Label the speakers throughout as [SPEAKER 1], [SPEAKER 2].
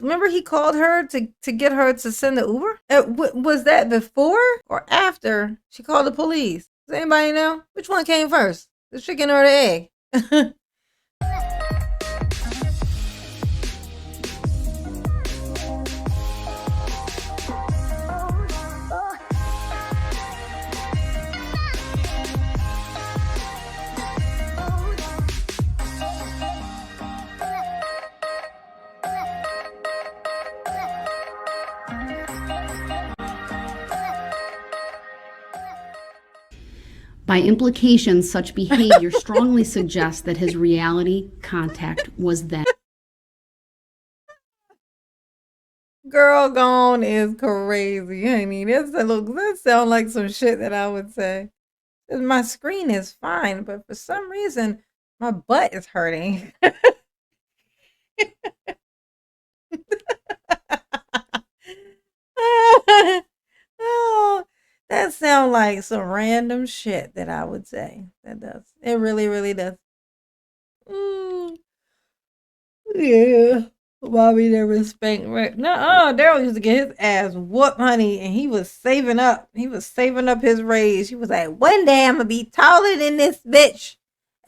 [SPEAKER 1] Remember he called her to get her to send the Uber? Was that before or after she called the police? Does anybody know? Which one came first? The chicken or the egg?
[SPEAKER 2] By implication, such behavior strongly suggests that his reality contact was then.
[SPEAKER 1] Girl gone is crazy, honey. That sounds like some shit that I would say. My screen is fine, but for some reason, my butt is hurting. Oh, that sounds like some random shit that I would say. That does. It really, really does. Yeah. Bobby never spanked right. No, Daryl used to get his ass whooped, honey, and he was saving up. He was saving up his raise. He was like, one day I'm gonna be taller than this bitch,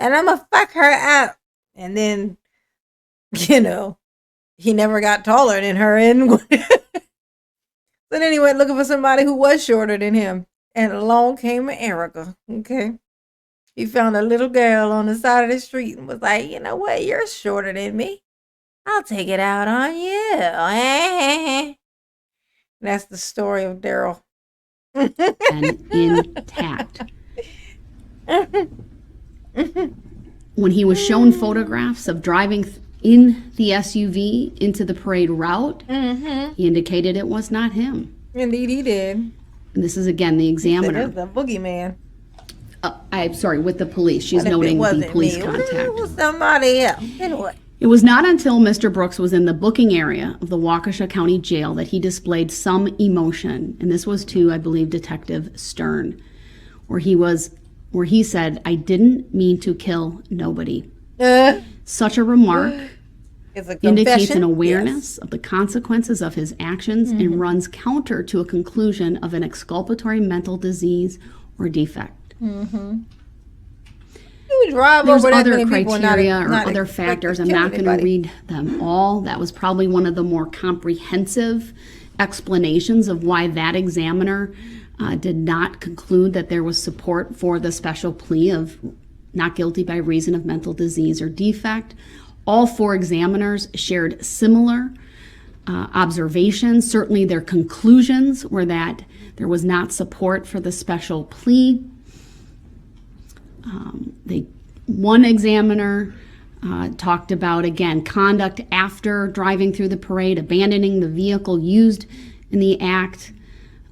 [SPEAKER 1] and I'm gonna fuck her up. And then, he never got taller than her. And so then he went looking for somebody who was shorter than him, and along came Erica. Okay, he found a little girl on the side of the street and was like, you know what? You're shorter than me. I'll take it out on you. That's the story of Daryl.
[SPEAKER 2] And intact. When he was shown photographs of driving in the SUV into the parade route, he indicated it was not him.
[SPEAKER 1] Indeed, he did.
[SPEAKER 2] And this is again the examiner.
[SPEAKER 1] It's the boogeyman.
[SPEAKER 2] I'm sorry, with the police. She's noting the police contact.
[SPEAKER 1] It was somebody else. Anyway.
[SPEAKER 2] It was not until Mr. Brooks was in the booking area of the Waukesha County Jail that he displayed some emotion, and this was to, I believe, Detective Stern, where he said, "I didn't mean to kill nobody." Such a remark indicates an awareness of the consequences of his actions and runs counter to a conclusion of an exculpatory mental disease or defect. There's other criteria or other factors. I'm not going to read them all. That was probably one of the more comprehensive explanations of why that examiner did not conclude that there was support for the special plea of not guilty by reason of mental disease or defect. All four examiners shared similar observations. Certainly their conclusions were that there was not support for the special plea. One examiner talked about, again, conduct after driving through the parade, abandoning the vehicle used in the act,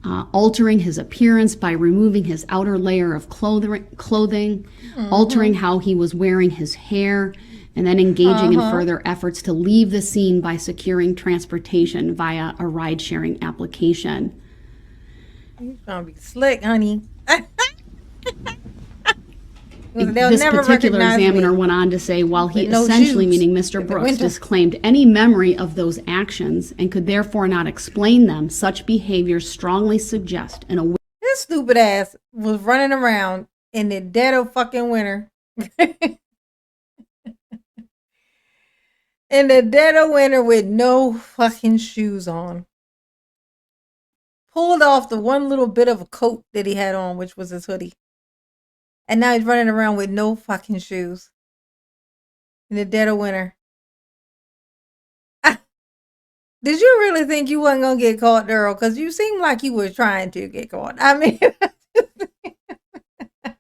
[SPEAKER 2] altering his appearance by removing his outer layer of clothing, altering how he was wearing his hair, and then engaging in further efforts to leave the scene by securing transportation via a ride-sharing application.
[SPEAKER 1] You're gonna be slick, honey.
[SPEAKER 2] This particular examiner went on to say, while he essentially, meaning Mr. Brooks, disclaimed any memory of those actions and could therefore not explain them, such behavior strongly suggest
[SPEAKER 1] His stupid ass was running around in the dead of fucking winter. In the dead of winter with no fucking shoes on. Pulled off the one little bit of a coat that he had on, which was his hoodie. And now he's running around with no fucking shoes. In the dead of winter. Did you really think you wasn't going to get caught, Daryl? Because you seemed like you were trying to get caught. I mean,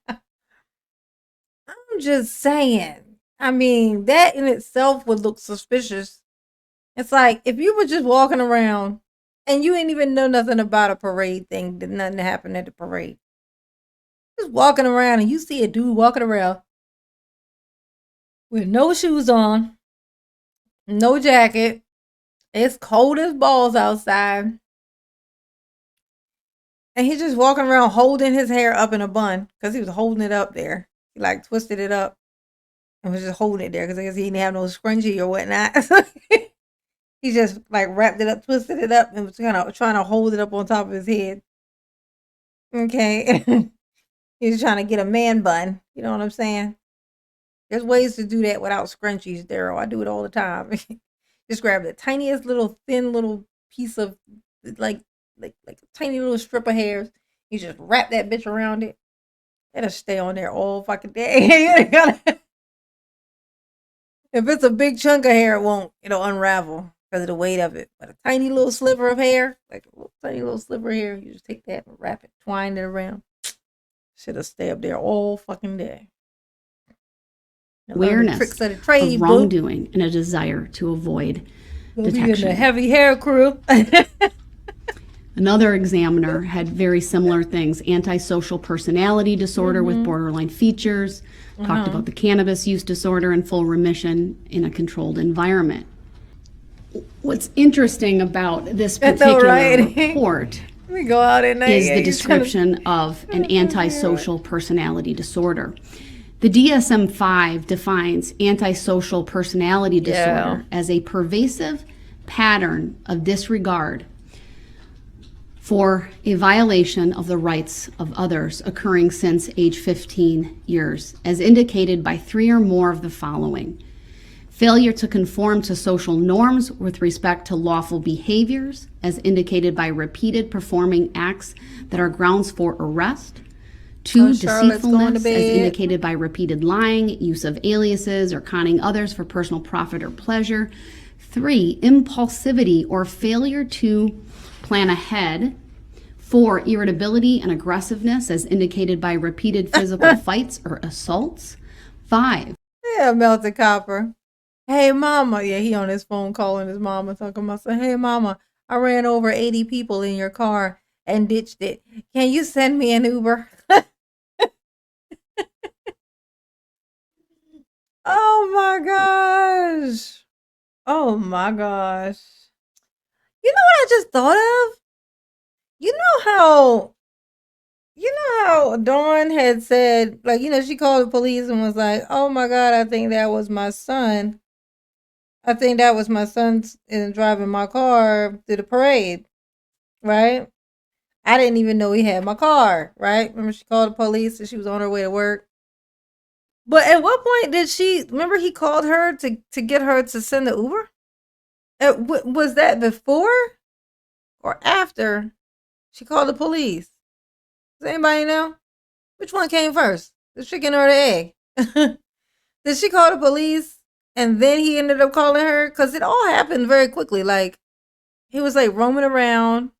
[SPEAKER 1] I'm just saying. I mean, that in itself would look suspicious. It's like, if you were just walking around and you ain't even know nothing about a parade thing, did nothing happen at the parade. Just walking around and you see a dude walking around with no shoes on, no jacket. It's cold as balls outside. And he's just walking around holding his hair up in a bun because he was holding it up there. He like twisted it up and was just holding it there because I guess he didn't have no scrunchie or whatnot. He just like wrapped it up, twisted it up, and was kind of trying to hold it up on top of his head. Okay. He was trying to get a man bun. You know what I'm saying? There's ways to do that without scrunchies, Daryl. I do it all the time. Just grab the tiniest little thin little piece of like like a tiny little strip of hairs. You just wrap that bitch around it. It'll stay on there all fucking day. If it's a big chunk of hair, it won't. It'll unravel because of the weight of it. But a tiny little sliver of hair, like a little, tiny little sliver of hair, you just take that and wrap it, twine it around. Shit'll stay up there all fucking day.
[SPEAKER 2] Awareness of wrongdoing and a desire to avoid detection.
[SPEAKER 1] The heavy hair crew.
[SPEAKER 2] Another examiner had very similar things: antisocial personality disorder with borderline features, talked about the cannabis use disorder and full remission in a controlled environment. What's interesting about this particular report
[SPEAKER 1] Let me go out at night.
[SPEAKER 2] is the description of an antisocial personality disorder. The DSM-5 defines antisocial personality disorder as a pervasive pattern of disregard for a violation of the rights of others occurring since age 15 years, as indicated by 3 or more of the following: failure to conform to social norms with respect to lawful behaviors, as indicated by repeated performing acts that are grounds for arrest. 2, deceitfulness, as indicated by repeated lying, use of aliases, or conning others for personal profit or pleasure. 3, impulsivity or failure to plan ahead. 4, irritability and aggressiveness, as indicated by repeated physical fights or assaults. 5.
[SPEAKER 1] Yeah, melted copper. Hey, mama. Yeah, he on his phone calling his mama, talking about, hey, mama, I ran over 80 people in your car and ditched it. Can you send me an Uber? Oh my gosh. Oh my gosh. You know what I just thought of? You know how Dawn had said, like, she called the police and was like, oh my God, I think that was my son. I think that was my son driving my car to the parade, right? I didn't even know he had my car, right? Remember she called the police and she was on her way to work. But at what point did remember he called her to get her to send the Uber? Was that before or after she called the police? Does anybody know? Which one came first? The chicken or the egg? Did she call the police and then he ended up calling her? Because it all happened very quickly. Like, he was like roaming around.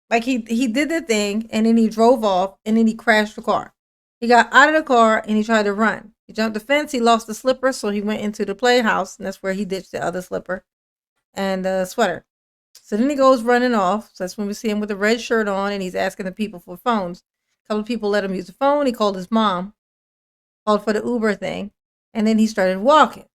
[SPEAKER 1] Like he did the thing and then he drove off and then he crashed the car. He got out of the car and he tried to run. He jumped the fence. He lost the slipper, so he went into the playhouse, and that's where he ditched the other slipper and the sweater. So then he goes running off. So that's when we see him with a red shirt on, and he's asking the people for phones. A couple of people let him use the phone. He called his mom, called for the Uber thing, and then he started walking.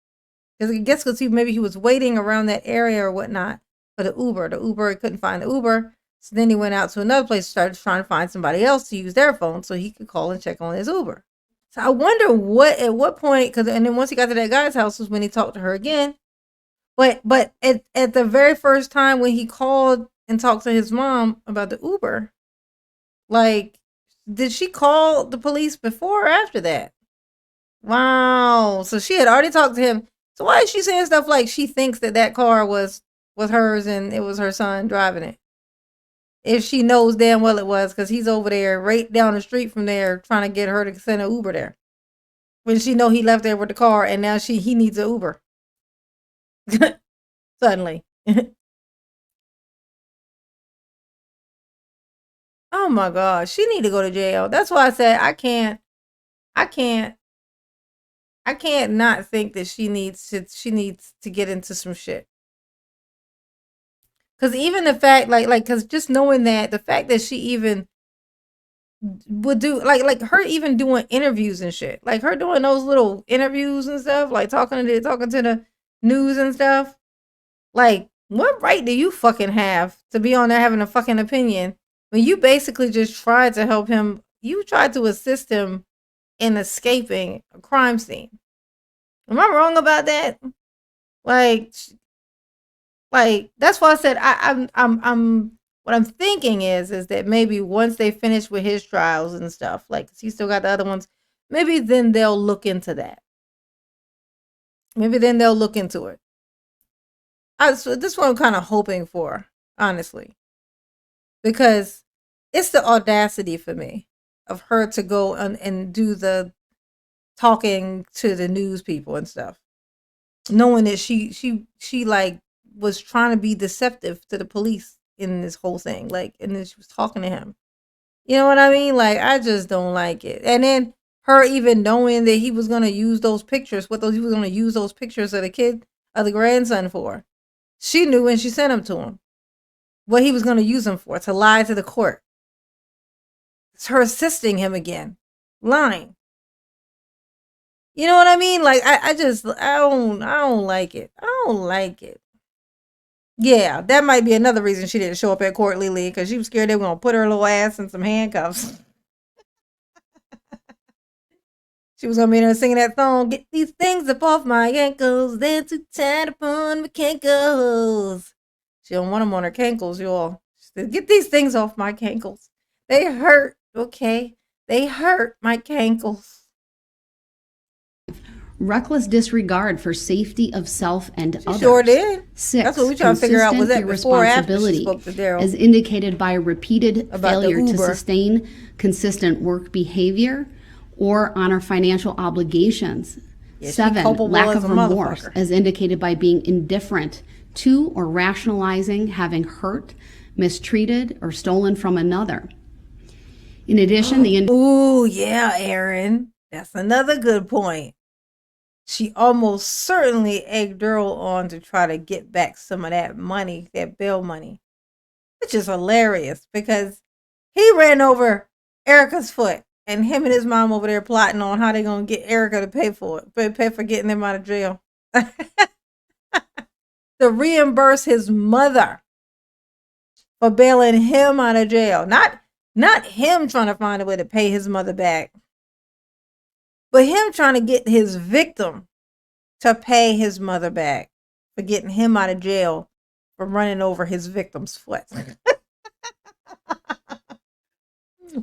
[SPEAKER 1] Because maybe he was waiting around that area or whatnot for the Uber. He couldn't find the Uber. So then he went out to another place and started trying to find somebody else to use their phone so he could call and check on his Uber. So I wonder at what point, and then once he got to that guy's house was when he talked to her again. But at the very first time when he called and talked to his mom about the Uber, like, did she call the police before or after that? Wow. So she had already talked to him. So why is she saying stuff like she thinks that car was hers and it was her son driving it? If she knows damn well it was, because he's over there right down the street from there trying to get her to send an Uber there. When she know he left there with the car and now he needs an Uber. Suddenly. Oh my God. She need to go to jail. That's why I said I can't not think that she needs to get into some shit. Because even the fact, because just knowing that, the fact that she even would do, like her even doing interviews and shit, like her doing those little interviews and stuff, like talking to the news and stuff. Like, what right do you fucking have to be on there having a fucking opinion when you basically just tried to help him? You tried to assist him in escaping a crime scene. Am I wrong about that? Like, Like, that's why I said I'm what I'm thinking is that maybe once they finish with his trials and stuff, like he still got the other ones, maybe then they'll look into that. Maybe then they'll look into it. So this is what I'm kind of hoping for, honestly, because it's the audacity for me of her to go and do the talking to the news people and stuff, knowing that she like was trying to be deceptive to the police in this whole thing, like, and then she was talking to him. You know what I mean? Like, I just don't like it. And then her even knowing that he was gonna use those pictures, he was gonna use those pictures of the kid, of the grandson for. She knew when she sent them to him what he was gonna use them for, to lie to the court. It's her assisting him again, lying. You know what I mean? Like, I don't like it. I don't like it. Yeah, that might be another reason she didn't show up at court, Lily, because she was scared they were gonna put her little ass in some handcuffs. She was gonna be there singing that song, "Get these things up off my ankles, they're too tight upon my cankles." She don't want them on her cankles, y'all. She said, "Get these things off my cankles. They hurt, okay? They hurt my cankles."
[SPEAKER 2] Reckless disregard for safety of self and others.
[SPEAKER 1] Sure did.
[SPEAKER 2] 6.
[SPEAKER 1] That's what we trying to figure out. Was that before or after she spoke to Darrell?
[SPEAKER 2] As indicated by repeated failure to sustain consistent work behavior or honor financial obligations. Yeah, 7. Lack of remorse, as indicated by being indifferent to or rationalizing having hurt, mistreated, or stolen from another. In addition,
[SPEAKER 1] ooh, yeah, Aaron. That's another good point. She almost certainly egged Darrell on to try to get back some of that money, that bail money, which is hilarious because he ran over Erica's foot, and him and his mom over there plotting on how they're going to get Erica to pay for it, pay for getting him out of jail. To reimburse his mother for bailing him out of jail. Not him trying to find a way to pay his mother back, but him trying to get his victim to pay his mother back for getting him out of jail for running over his victim's foot.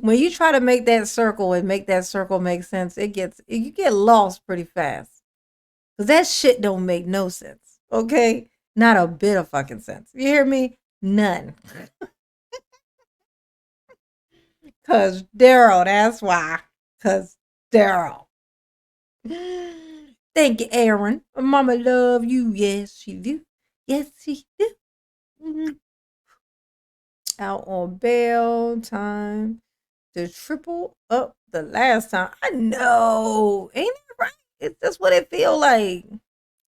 [SPEAKER 1] When you try to make that circle and make that circle make sense, you get lost pretty fast. Because that shit don't make no sense. Okay? Not a bit of fucking sense. You hear me? None. Because Darrell, that's why. Because Darrell. Thank you, Aaron. Mama love you. Yes, she do. Yes, she do. Mm-hmm. Out on bail, time to triple up the last time. I know. Ain't it right? It's just what it feel like.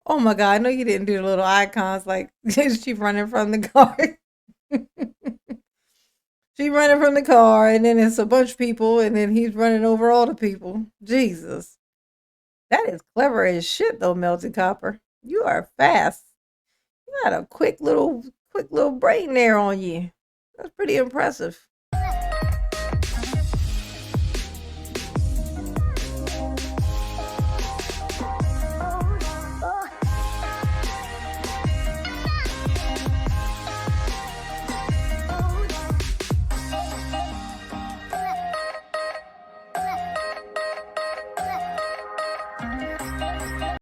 [SPEAKER 1] Oh my God. I know you didn't do the little icons like she running from the car. She running from the car, and then it's a bunch of people, and then he's running over all the people. Jesus. That is clever as shit, though, Melted Copper. You are fast. You got a quick little brain there on you. That's pretty impressive.